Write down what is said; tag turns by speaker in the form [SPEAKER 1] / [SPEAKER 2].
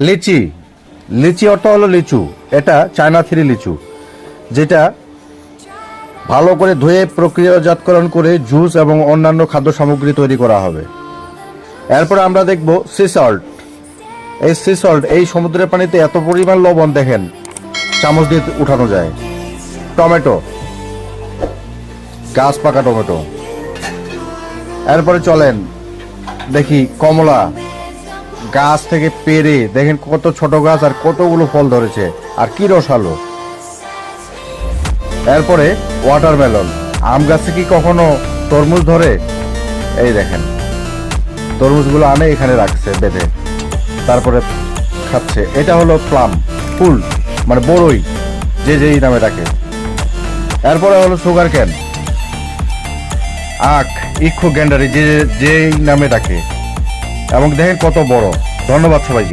[SPEAKER 1] লিচি। লিচি অর্থ হলো লিচু। এটা চায়না থ্রি লিচু, যেটা ভালো করে ধুয়ে প্রক্রিয়াজাতকরণ করে জুস এবং অন্যান্য খাদ্য সামগ্রী তৈরি করা হবে। এরপর আমরা দেখব সি সল্ট। এই সি সল্ট, এই সমুদ্রের পানিতে এত পরিমাণ লবণ দেখেন চামচ দিয়ে উঠানো যায়। টমেটো, গাছ পাকা টমেটো। এরপরে চলেন দেখি কমলা, গাছ থেকে পেরে দেখেন কত ছোট গাছ আর কতগুলো ফল ধরেছে, আর কি রসালো। এরপরে ওয়াটারমেলন, আম গাছে কি কখনো তরমুজ ধরে? এই দেখেন তরমুজগুলো আনে এখানে রাখছে বেঁধে, তারপরে খাচ্ছে। এটা হলো প্লাম, ফুল মানে বড়ই, যে যেই নামে ডাকে। এরপরে হলো সুগার ক্যান, আখ, ইক্ষু গ্যান্ডারি, যে যেই নামে ডাকে, এবং দেখেন কত বড়। ধন্যবাদ সবাইকে।